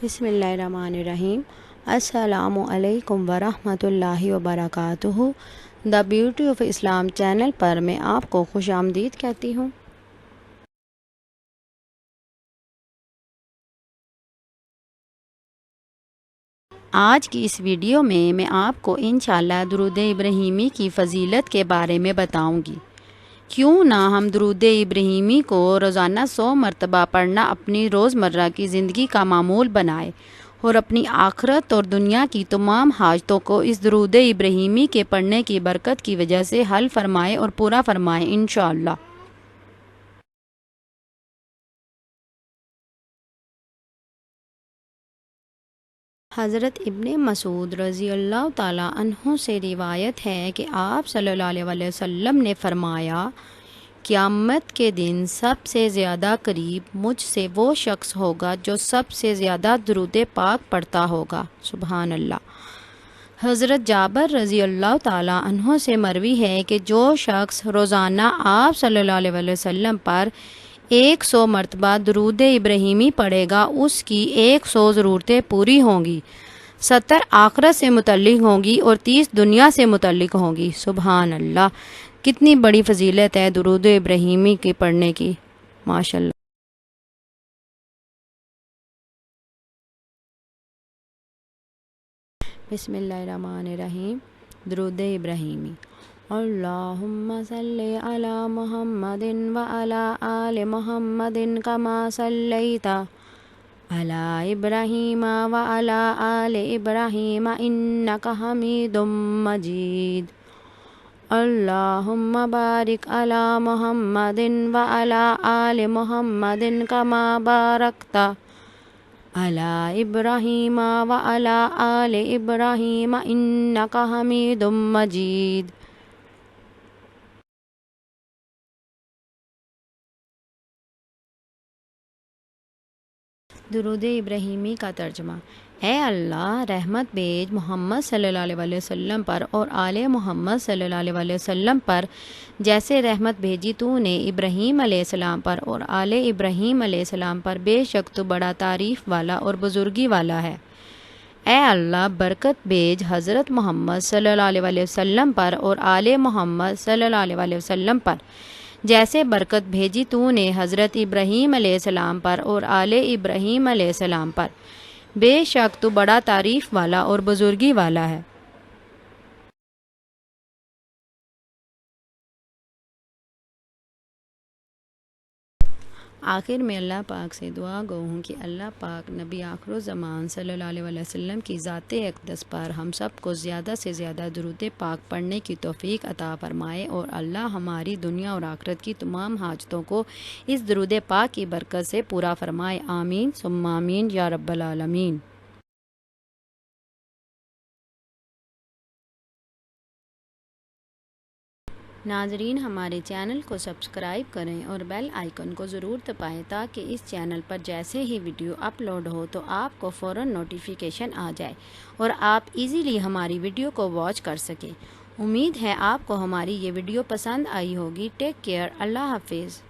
بسم اللہ الرحمن الرحیم۔ السلام علیکم ورحمۃ اللہ وبرکاتہ۔ The beauty of Islam channel پر میں آپ کو خوش آمدید کہتی ہوں۔ آج کی اس ویڈیو میں آپ کو انشاءاللہ درود ابراہیمی کی فضیلت کے بارے میں بتاؤں گی۔ کیوں نہ ہم درود ابراہیمی کو روزانہ 100 مرتبہ پڑھنا اپنی روزمرہ کی زندگی کا معمول بنائے اور اپنی آخرت اور دنیا کی تمام حاجتوں کو اس درود ابراہیمی کے پڑھنے کی برکت کی وجہ سے حل فرمائے اور پورا فرمائے انشاءاللہ۔ حضرت ابن مسعود رضی اللہ تعالیٰ عنہ سے روایت ہے کہ آپ صلی اللہ علیہ وسلم نے فرمایا، قیامت کے دن سب سے زیادہ قریب مجھ سے وہ شخص ہوگا جو سب سے زیادہ درود پاک پڑھتا ہوگا۔ سبحان اللہ۔ حضرت جابر رضی اللہ تعالیٰ عنہ سے مروی ہے کہ جو شخص روزانہ آپ صلی اللہ علیہ وسلم پر 100 مرتبہ درود ابراہیمی پڑھے گا، اس کی 100 ضرورتیں پوری ہوں گی، 70 آخرت سے متعلق ہوں گی اور 30 دنیا سے متعلق ہوں گی۔ سبحان اللہ، کتنی بڑی فضیلت ہے درود ابراہیمی کے پڑھنے کی، ماشاءاللہ۔ بسم اللہ الرحمن الرحیم۔ درود ابراہیمی۔ اللہم صلی علی محمد وعلی آل محمد کما صلیت علی ابراہیم وعلی آل ابراہیم انک حمید مجید۔ اللہم بارک علی محمد وعلی آل محمد کما بارکت علی ابراہیم وعلی آل ابراہیم انک حمید مجید۔ درود ابراہیمی کا ترجمہ۔ اے اللہ، رحمت بھیج محمد صلی اللہ علیہ وسلم پر اور آل محمد صلی اللہ علیہ وسلم پر جیسے رحمت بھیجی تو نے ابراہیم علیہ السلام پر اور آل ابراہیم علیہ السلام پر، بے شک تو بڑا تعریف والا اور بزرگی والا ہے۔ اے اللہ، برکت بھیج حضرت محمد صلی اللہ علیہ وسلم پر اور آل محمد صلی اللہ علیہ وسلم پر جیسے برکت بھیجی تو نے حضرت ابراہیم علیہ السلام پر اور آل ابراہیم علیہ السلام پر، بے شک تو بڑا تعریف والا اور بزرگی والا ہے۔ آخر میں اللہ پاک سے دعا گو ہوں کہ اللہ پاک نبی آخر الزمان صلی اللہ علیہ وسلم کی ذات اقدس پر ہم سب کو زیادہ سے زیادہ درود پاک پڑھنے کی توفیق عطا فرمائے اور اللہ ہماری دنیا اور آخرت کی تمام حاجتوں کو اس درود پاک کی برکت سے پورا فرمائے، آمین ثم آمین یا رب العالمین۔ ناظرین، ہمارے چینل کو سبسکرائب کریں اور بیل آئیکن کو ضرور دبائیں تاکہ اس چینل پر جیسے ہی ویڈیو اپلوڈ ہو تو آپ کو فوراً نوٹیفیکیشن آ جائے اور آپ ایزیلی ہماری ویڈیو کو واچ کر سکیں۔ امید ہے آپ کو ہماری یہ ویڈیو پسند آئی ہوگی۔ ٹیک کیئر، اللہ حافظ۔